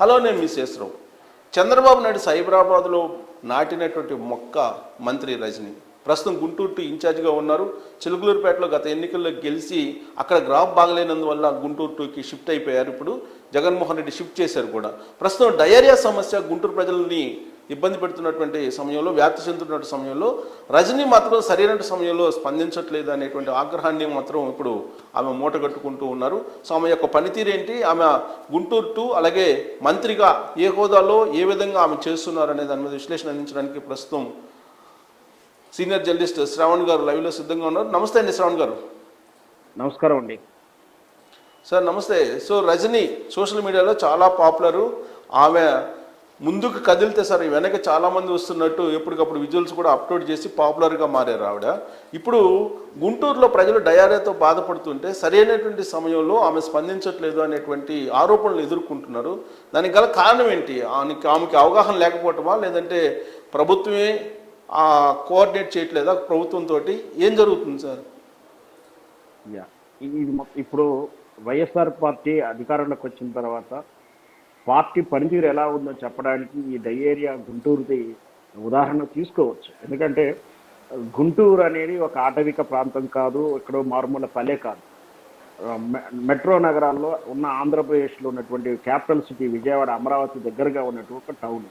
Hello, నేను మీ శేషరావు. చంద్రబాబు నాయుడు సైబరాబాద్లో నాటినటువంటి మొక్క మంత్రి రజని ప్రస్తుతం గుంటూరు టు ఇన్ఛార్జిగా ఉన్నారు. చిలుకలూరుపేటలో గత ఎన్నికల్లో గెలిచి అక్కడ గ్రాఫ్ బాగలేనందువల్ల గుంటూరు టూకి షిఫ్ట్ అయిపోయారు. ఇప్పుడు జగన్మోహన్ రెడ్డి షిఫ్ట్ చేశారు కూడా. ప్రస్తుతం డయేరియా సమస్య గుంటూరు ప్రజల్ని ఇబ్బంది పెడుతున్నటువంటి సమయంలో, వ్యాప్తి చెందుతున్న సమయంలో రజనీ మాత్రం సరైన సమయంలో స్పందించట్లేదు అనేటువంటి ఆగ్రహాన్ని మాత్రం ఇప్పుడు ఆమె మూటగట్టుకుంటూ ఉన్నారు. సో ఆమె యొక్క పనితీరు ఏంటి, ఆమె గుంటూరు టు అలాగే మంత్రిగా ఏ హోదాలో ఏ విధంగా ఆమె చేస్తున్నారు అనే దాని మీద విశ్లేషణ అందించడానికి ప్రస్తుతం సీనియర్ జర్నలిస్ట్ శ్రావణ్ గారు లైవ్లో సిద్ధంగా ఉన్నారు. నమస్తే అండి శ్రావణ్ గారు. నమస్కారం అండి సార్. నమస్తే. సో రజనీ సోషల్ మీడియాలో చాలా పాపులరు. ఆమె ముందుకు కదిలితే సార్ వెనక చాలామంది వస్తున్నట్టు ఎప్పటికప్పుడు విజువల్స్ కూడా అప్లోడ్ చేసి పాపులర్గా మారారు ఆవిడ. ఇప్పుడు గుంటూరులో ప్రజలు డయారియాతో బాధపడుతుంటే సరైనటువంటి సమయంలో ఆమె స్పందించట్లేదు అనేటువంటి ఆరోపణలు ఎదుర్కొంటున్నారు. దానికి గల కారణం ఏంటి? ఆమెకి అవగాహన లేకపోవటమా, లేదంటే ప్రభుత్వమే కోఆర్డినేట్ చేయట్లేదా ప్రభుత్వంతో? ఏం జరుగుతుంది సార్? ఇప్పుడు వైఎస్ఆర్ పార్టీ అధికారంలోకి వచ్చిన తర్వాత పార్టీ పనితీరు ఎలా ఉందో చెప్పడానికి ఈ డయేరియా గుంటూరుది ఉదాహరణ తీసుకోవచ్చు. ఎందుకంటే గుంటూరు అనేది ఒక ఆటవిక ప్రాంతం కాదు, ఇక్కడ మారుమూల పల్లె కాదు. మెట్రో నగరాల్లో ఉన్న ఆంధ్రప్రదేశ్లో ఉన్నటువంటి క్యాపిటల్ సిటీ విజయవాడ, అమరావతి దగ్గరగా ఉన్నటువంటి ఒక టౌన్.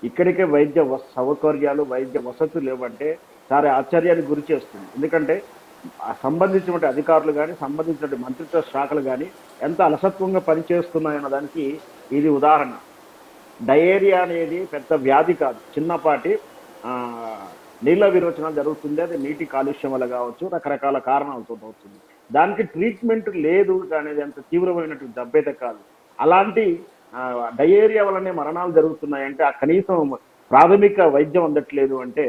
ఇక్కడికే వైద్య సౌకర్యాలు, వైద్య వసతులు లేవంటే చాలా ఆశ్చర్యానికి గురి చేస్తుంది. ఎందుకంటే సంబంధించినటువంటి అధికారులు కానీ, సంబంధించినటువంటి మంత్రిత్వ శాఖలు కానీ ఎంత అలసత్వంగా పనిచేస్తున్నాయన్న దానికి ఇది ఉదాహరణ. డయేరియా అనేది పెద్ద వ్యాధి కాదు, చిన్నపాటి నీళ్ళ విరోచన జరుగుతుంది. అది నీటి కాలుష్యం వల్ల కావచ్చు, రకరకాల కారణాలతో అవుతుంది. దానికి ట్రీట్మెంట్ లేదు అనేది అంత తీవ్రమైనటువంటి జబ్బైతే కాదు. అలాంటి డయేరియా వల్లనే మరణాలు జరుగుతున్నాయంటే ఆ కనీసం ప్రాథమిక వైద్యం అందట్లేదు అంటే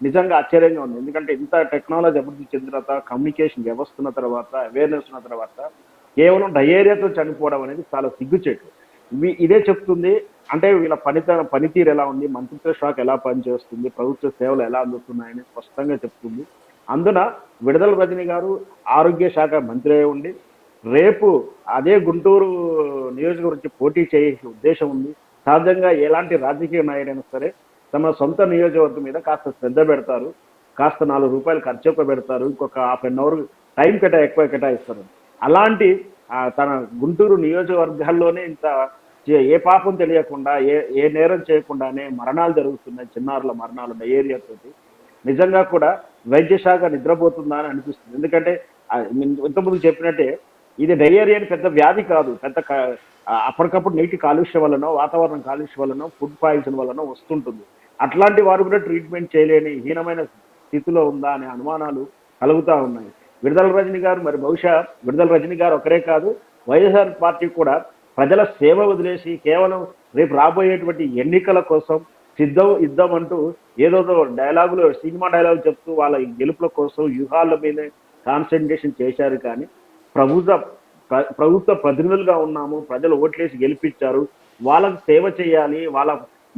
నిజంగా ఆశ్చర్యంగా ఉంది. ఎందుకంటే ఇంత టెక్నాలజీ అభివృద్ధి చెందిన తర్వాత, కమ్యూనికేషన్ వ్యవస్థ ఉన్న తర్వాత, అవేర్నెస్ ఉన్న తర్వాత కేవలం డయేరియాతో చనిపోవడం అనేది చాలా సిగ్గుచేటు. ఇదే చెప్తుంది. అంటే వీళ్ళ పనితీరు ఎలా ఉంది, మంత్రిత్వ శాఖ ఎలా పనిచేస్తుంది, ప్రభుత్వ సేవలు ఎలా అందుతున్నాయని స్పష్టంగా చెప్తుంది. అందున విడుదల రజని గారు ఆరోగ్య శాఖ మంత్రి అయి ఉండి రేపు అదే గుంటూరు నియోజకవర్గం పోటీ చేసే ఉద్దేశం ఉంది. సహజంగా ఎలాంటి రాజకీయ నాయకుడైనా సరే తమ సొంత నియోజకవర్గం మీద కాస్త శ్రద్ధ పెడతారు, కాస్త ₹4 ఖర్చు ఎక్కువ పెడతారు, ఇంకొక హాఫ్ అన్ అవర్ టైం ఎక్కువ కేటాయిస్తారు. అలాంటి తన గుంటూరు నియోజకవర్గాల్లోనే ఇంత ఏ పాపం తెలియకుండా, ఏ నేరం చేయకుండానే మరణాలు జరుగుతున్నాయి, చిన్నారుల మరణాలు డయేరియాతోటి. నిజంగా కూడా వైద్య శాఖ నిద్రపోతుందా అని అనిపిస్తుంది. ఎందుకంటే ఇంతకుముందు చెప్పినట్టే ఇది డయేరియా పెద్ద వ్యాధి కాదు, పెద్ద అప్పటికప్పుడు నీటి కాలుష్యం వలనో, వాతావరణ కాలుష్యం వలనో, ఫుడ్ పాయిజన్ వలనో వస్తుంటుంది. అట్లాంటి వారు కూడా ట్రీట్మెంట్ చేయలేని హీనమైన స్థితిలో ఉందా అనే అనుమానాలు కలుగుతూ ఉన్నాయి. విడుదల రజని గారు మరి బహుశా విడుదల రజని గారు ఒకరే కాదు, వైఎస్ఆర్ పార్టీ కూడా ప్రజల సేవ వదిలేసి కేవలం రేపు రాబోయేటువంటి ఎన్నికల కోసం యుద్ధం అంటూ ఏదో డైలాగులు, సినిమా డైలాగులు చెప్తూ వాళ్ళ గెలుపుల కోసం వ్యూహాల మీదే కాన్సన్ట్రేషన్ చేశారు. కానీ ప్రభుత్వ ప్రతినిధులుగా ఉన్నాము, ప్రజలు ఓట్లేసి గెలిపించారు, వాళ్ళకు సేవ చేయాలి,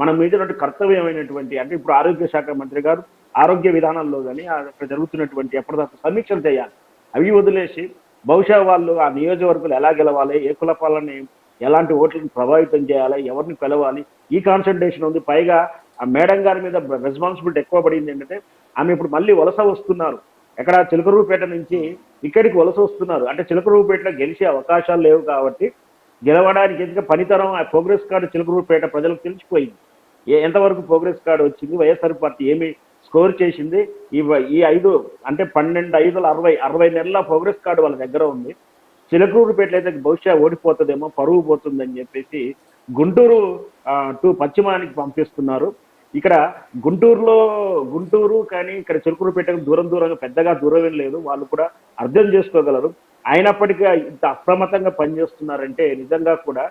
మన మీద కర్తవ్యమైనటువంటి అంటే ఇప్పుడు ఆరోగ్య శాఖ మంత్రి గారు ఆరోగ్య విధానాల్లో కానీ అక్కడ జరుగుతున్నటువంటి ఎప్పటిదాకా సమీక్షలు చేయాలి. అవి వదిలేసి బహుశా వాళ్ళు ఆ నియోజకవర్గాలు ఎలా గెలవాలి, ఏ కులపాలని ఎలాంటి ఓట్లను ప్రభావితం చేయాలి, ఎవరిని పిలవాలి, ఈ కాన్సన్ట్రేషన్ ఉంది. పైగా ఆ మేడం గారి మీద రెస్పాన్సిబిలిటీ ఎక్కువ పడింది. ఏంటంటే ఆమె ఇప్పుడు మళ్ళీ వలస వస్తున్నారు. ఎక్కడ చిలకలూరుపేట నుంచి ఇక్కడికి వలస వస్తున్నారు. అంటే చిలకలూరుపేటలో గెలిచే అవకాశాలు లేవు కాబట్టి గెలవడానికి ఎందుకంటే పనితరం ఆ ప్రోగ్రెస్ కార్డు చిలకలూరుపేట ప్రజలకు తెలిసిపోయింది. ఎంతవరకు ప్రోగ్రెస్ కార్డు వచ్చింది, వైఎస్ఆర్ పార్టీ ఏమి స్కోర్ చేసింది, ఈ 12/5/60 నెలల ప్రోగ్రెస్ కార్డు వాళ్ళ దగ్గర ఉంది. చిలకలూరుపేటలో అయితే బహుశా ఓడిపోతుందేమో, పరువు పోతుందని చెప్పేసి గుంటూరు టు పశ్చిమానికి పంపిస్తున్నారు. ఇక్కడ గుంటూరు కానీ ఇక్కడ చిలకలూరుపేటకు దూరంగా పెద్దగా దూరం లేదు, వాళ్ళు కూడా అర్థం చేసుకోగలరు. అయినప్పటికీ ఇంత అప్రమత్తంగా పనిచేస్తున్నారంటే నిజంగా కూడా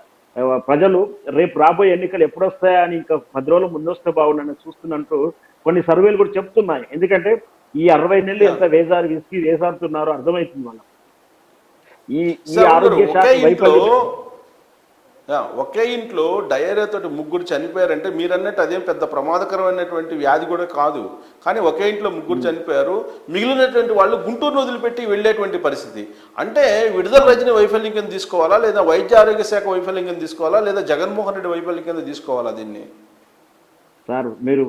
ప్రజలు రేపు రాబోయే ఎన్నికలు ఎప్పుడొస్తాయా అని ఇంకా 10 రోజులు ముందొస్తే బాగుండని చూస్తున్నట్టు కొన్ని సర్వేలు కూడా చెప్తున్నాయి. ఎందుకంటే ఈ 60 నెలలు ఎంత వేసారుతున్నారో అర్థమవుతుంది వాళ్ళకి. ఈ ఆరోగ్య శాఖ వైఫల్యం. ఒకే ఇంట్లో డయేరియాతోటి ముగ్గురు చనిపోయారంటే మీరు అన్నట్టు అదేం పెద్ద ప్రమాదకరమైనటువంటి వ్యాధి కూడా కాదు. కానీ ఒకే ఇంట్లో ముగ్గురు చనిపోయారు, మిగిలినటువంటి వాళ్ళు గుంటూరును వదిలిపెట్టి వెళ్ళేటువంటి పరిస్థితి. అంటే విడుదల రజని వైఫల్యం కింద తీసుకోవాలా, లేదా వైద్య ఆరోగ్య శాఖ వైఫల్యం కింద తీసుకోవాలా, లేదా జగన్మోహన్ రెడ్డి వైఫల్యం కింద తీసుకోవాలా దీన్ని? సార్ మీరు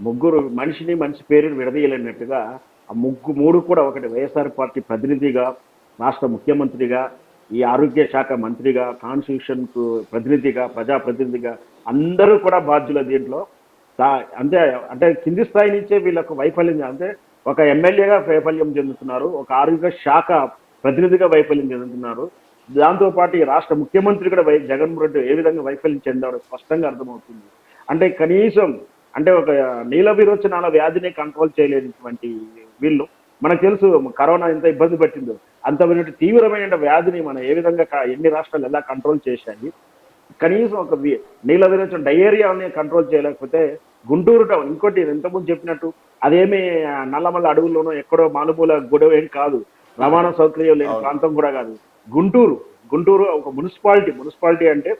ముగ్గురు మనిషి పేరుని విడదీయలేనట్టుగా ఆ మూడు కూడా ఒకటి. వైఎస్ఆర్ పార్టీ ప్రతినిధిగా, రాష్ట్ర ముఖ్యమంత్రిగా, ఈ ఆరోగ్య శాఖ మంత్రిగా, కాన్స్టిట్యూషన్ కు ప్రతినిధిగా, ప్రజాప్రతినిధిగా అందరూ కూడా బాధ్యులు దీంట్లో. అంటే అంటే కింది స్థాయి నుంచే వీళ్ళకు వైఫల్యం, అంటే ఒక ఎమ్మెల్యేగా వైఫల్యం చెందుతున్నారు, ఒక ఆరోగ్య శాఖ ప్రతినిధిగా వైఫల్యం చెందుతున్నారు. దాంతోపాటు ఈ రాష్ట్ర ముఖ్యమంత్రి కూడా జగన్మోహన్ రెడ్డి ఏ విధంగా వైఫల్యం చెందాడో స్పష్టంగా అర్థమవుతుంది. అంటే కనీసం అంటే ఒక నీల విరోచనాల వ్యాధిని కంట్రోల్ చేయలేనటువంటి వీళ్ళు, మనకు తెలుసు కరోనా ఎంత ఇబ్బంది పెట్టిందో, అంత తీవ్రమైన వ్యాధిని మనం ఏ విధంగా ఎన్ని రాష్ట్రాలు ఎలా కంట్రోల్ చేశాయి. కనీసం ఒక నీల విరోచన డయేరియాని కంట్రోల్ చేయలేకపోతే గుంటూరు టౌన్, ఇంకోటి ఇంతకుముందు చెప్పినట్టు అదేమి నల్లమల్ల అడవుల్లోనో ఎక్కడో మానుమూల గొడవ ఏం కాదు, రవాణా సౌకర్యం లేని ప్రాంతం కూడా కాదు. గుంటూరు ఒక మున్సిపాలిటీ అంటే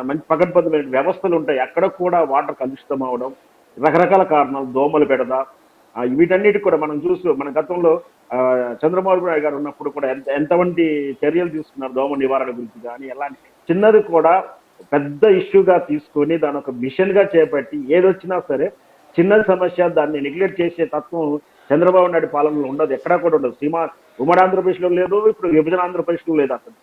మంచి పకడ్బందీమైన వ్యవస్థలు ఉంటాయి. అక్కడ కూడా వాటర్ కలుషితం అవడం, రకరకాల కారణాలు, దోమలు పెడద, వీటన్నిటి కూడా మనం మన గతంలో చంద్రబాబు నాయుడు గారు ఉన్నప్పుడు కూడా ఎంతమంది చర్యలు తీసుకున్నారు దోమ నివారణ గురించి. కానీ ఎలాంటి చిన్నది కూడా పెద్ద ఇష్యూగా తీసుకొని దాని ఒక మిషన్ గా చేపట్టి ఏదొచ్చినా సరే చిన్న సమస్య దాన్ని నెగ్లెక్ట్ చేసే తత్వం చంద్రబాబు నాయుడు పాలనలో ఉండదు, ఎక్కడా కూడా ఉండదు. ఉమ్మడి ఆంధ్రప్రదేశ్లో లేదు, ఇప్పుడు విభజన ఆంధ్రప్రదేశ్లో లేదు అసలు.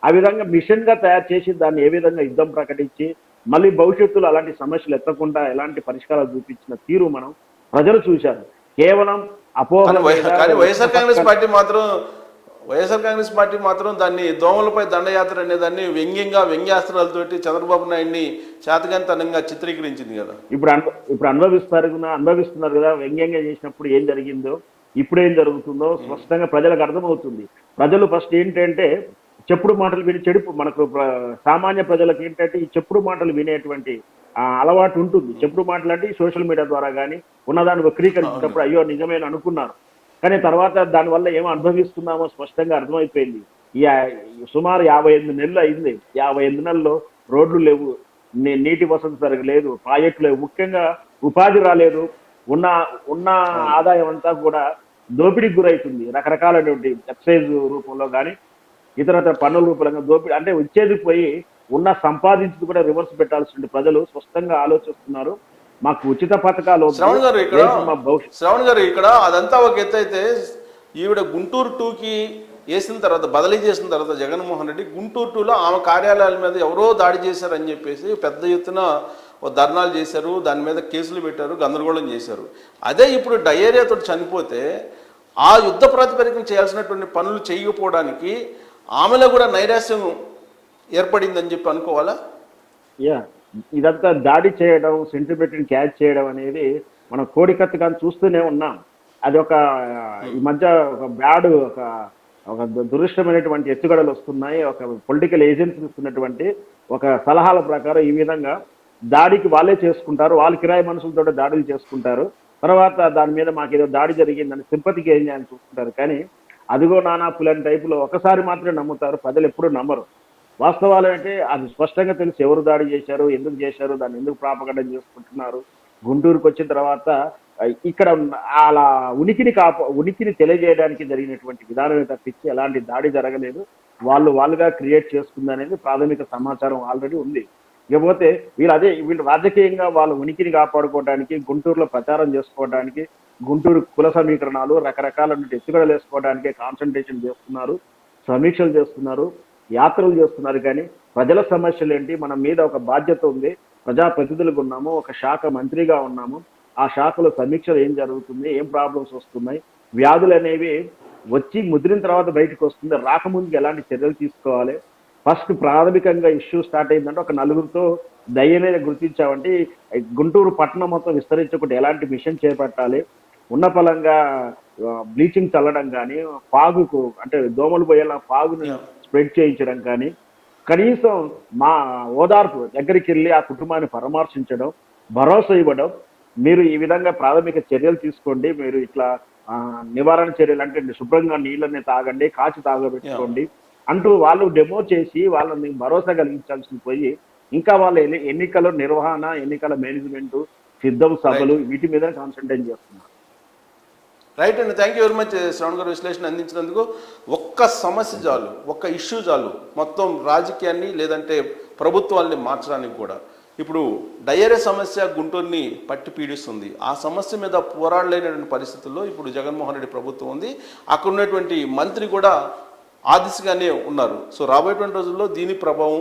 ఆ విధంగా మిషన్ గా తయారు చేసి దాన్ని ఏ విధంగా యుద్ధం ప్రకటించి మళ్ళీ భవిష్యత్తులో అలాంటి సమస్యలు ఎత్తకుండా ఎలాంటి పరిష్కారాలు చూపించిన తీరు మనం ప్రజలు చూశారు. కేవలం అపోహలు. కానీ వైఎస్ఆర్ కాంగ్రెస్ పార్టీ మాత్రం దాన్ని దోమలపై దండయాత్ర అనే దాన్ని వ్యంగ్యాస్త్రాలతోటి చంద్రబాబు నాయుడిని చేతగానితనంగా చిత్రీకరించింది కదా. ఇప్పుడు అనుభవిస్తున్నారు కదా. వ్యంగ్యంగా చేసినప్పుడు ఏం జరిగిందో, ఇప్పుడు ఏం జరుగుతుందో స్పష్టంగా ప్రజలకు అర్థమవుతుంది. ప్రజలు ఫస్ట్ ఏంటంటే చెప్పుడు మాటలు విని మనకు సామాన్య ప్రజలకు ఏంటంటే ఈ చెప్పుడు మాటలు వినేటువంటి అలవాటు ఉంటుంది. చెప్పుడు మాటలు అంటే సోషల్ మీడియా ద్వారా కానీ ఉన్నదాన్ని వక్రీకరించినప్పుడు అయ్యో నిజమేని అనుకున్నారు. కానీ తర్వాత దానివల్ల ఏమో అనుభవిస్తున్నామో స్పష్టంగా అర్థమైపోయింది. ఈ సుమారు 58 నెలలు అయింది. 58 నెలల్లో రోడ్లు లేవు, నీటి వసతి జరగలేదు, ప్రాజెక్టులు లేవు, ముఖ్యంగా ఉపాధి రాలేదు. ఉన్న ఆదాయం అంతా కూడా దోపిడీకి గురవుతుంది. రకరకాలైనటువంటి ఎక్సైజ్ రూపంలో కానీ ఇతర పన్నుల రూపంగా దోపిడీ, అంటే వచ్చేది పోయి ఉన్న సంపాదించి కూడా రివర్స్ పెట్టాల్సిన ప్రజలు స్పష్టంగా ఆలోచిస్తున్నారు. మాకు ఉచిత పథకాలు. శ్రవణ్ గారు ఇక్కడ అదంతా ఒక ఎత్తు అయితే, ఈవిడ గుంటూరు 2కి వేసిన తర్వాత, బదిలీ చేసిన తర్వాత జగన్మోహన్ రెడ్డి గుంటూరు 2లో ఆమె కార్యాలయాల మీద ఎవరో దాడి చేశారని చెప్పేసి పెద్ద ఎత్తున ధర్నాలు చేశారు, దాని మీద కేసులు పెట్టారు, గందరగోళం చేశారు. అదే ఇప్పుడు డయేరియాతో చనిపోతే ఆ యుద్ధ ప్రాతిపదికన చేయాల్సినటువంటి పనులు చేయకపోవడానికి ఆమెలో కూడా నైరాశ్యం ఏర్పడిందని చెప్పి అనుకోవాలా? ఇదంతా దాడి చేయడం, సెంటిమెంట్ని క్యాచ్ చేయడం అనేది మనం కోడికత్తుగా చూస్తూనే ఉన్నాం. అది ఈ మధ్య ఒక దురదృష్టమైనటువంటి ఎత్తుగడలు వస్తున్నాయి. ఒక పొలిటికల్ ఏజెన్సీ ఇస్తున్నటువంటి ఒక సలహాల ప్రకారం ఈ విధంగా దాడికి వాళ్ళే చేసుకుంటారు, వాళ్ళ కిరాయి మనుషులతో దాడులు చేసుకుంటారు. తర్వాత దాని మీద మాకేదో దాడి జరిగిందని సింపతికి ఏం చేయాలని చూసుకుంటారు. కానీ అదిగో నానా పులని టైపులో ఒకసారి మాత్రమే నమ్ముతారు, ప్రజలు ఎప్పుడూ నమ్మరు. వాస్తవాలు అంటే అది స్పష్టంగా తెలుసు ఎవరు దాడి చేశారు, ఎందుకు చేశారు, దాన్ని ఎందుకు ప్రాపగండం చేసుకుంటున్నారు. గుంటూరుకు వచ్చిన తర్వాత ఇక్కడ అలా ఉనికిని తెలియజేయడానికి జరిగినటువంటి విధానమే తప్పించి ఎలాంటి దాడి జరగలేదు. వాళ్ళుగా క్రియేట్ చేసుకుంది అనేది ప్రాథమిక సమాచారం ఆల్రెడీ ఉంది. ఇకపోతే వీళ్ళు రాజకీయంగా వాళ్ళ ఉనికిని కాపాడుకోవడానికి, గుంటూరులో ప్రచారం చేసుకోవడానికి, గుంటూరు కుల సమీకరణాలు రకరకాల ఎత్తుగడలు వేసుకోవడానికే కాన్సన్ట్రేషన్ చేస్తున్నారు, సమీక్షలు చేస్తున్నారు, యాత్రలు చేస్తున్నారు. కానీ ప్రజల సమస్యలు ఏంటి, మన మీద ఒక బాధ్యత ఉంది, ప్రజాప్రతినిధులుగా ఉన్నాము, ఒక శాఖ మంత్రిగా ఉన్నాము, ఆ శాఖలో సమీక్షలు ఏం జరుగుతుంది, ఏం ప్రాబ్లమ్స్ వస్తున్నాయి, వ్యాధులు అనేవి వచ్చి ముదిరిన తర్వాత బయటకు వస్తుంది, రాకముందుకు ఎలాంటి చర్యలు తీసుకోవాలి. ఫస్ట్ ప్రాథమికంగా ఇష్యూ స్టార్ట్ అయిందంటే ఒక నలుగురితో దయ్యనే గుర్తించామంటే గుంటూరు పట్టణం మొత్తం విస్తరించకుండా ఎలాంటి మిషన్ చేపట్టాలి, ఉన్న పలంగా బ్లీచింగ్ చల్లడం కానీ, ఫాగుకు అంటే దోమలు పోయేలా ఫాగుని స్ప్రెడ్ చేయించడం కానీ, కనీసం మా ఓదార్పు దగ్గరికి వెళ్ళి ఆ కుటుంబాన్ని పరామర్శించడం, భరోసా ఇవ్వడం, మీరు ఈ విధంగా ప్రాథమిక చర్యలు తీసుకోండి, మీరు ఇట్లా నివారణ చర్యలు అంటే శుభ్రంగా నీళ్ళని తాగండి, కాచి తాగబెట్టుకోండి అంటూ వాళ్ళు డెమో చేసి వాళ్ళని భరోసా కలిగించాల్సి పోయి ఇంకా వాళ్ళ ఎన్నికల నిర్వహణ, ఎన్నికల మేనేజ్మెంట్, సిద్ధం సభలు వీటి మీద కాన్సన్ట్రేట్ చేస్తున్నారు. రైట్ అండి, thank you very much Shravan గారు విశ్లేషణ అందించినందుకు. ఒక్క సమస్య చాలు, ఒక్క ఇష్యూ చాలు మొత్తం రాజకీయాన్ని లేదంటే ప్రభుత్వాల్ని మార్చడానికి కూడా. ఇప్పుడు డయేరియా సమస్య గుంటూరుని పట్టి పీడిస్తుంది. ఆ సమస్య మీద పోరాడలేనటువంటి పరిస్థితుల్లో ఇప్పుడు జగన్మోహన్ రెడ్డి ప్రభుత్వం ఉంది. అక్కడ ఉన్నటువంటి మంత్రి కూడా ఆ దిశగానే ఉన్నారు. సో రాబోయేటువంటి రోజుల్లో దీని ప్రభావం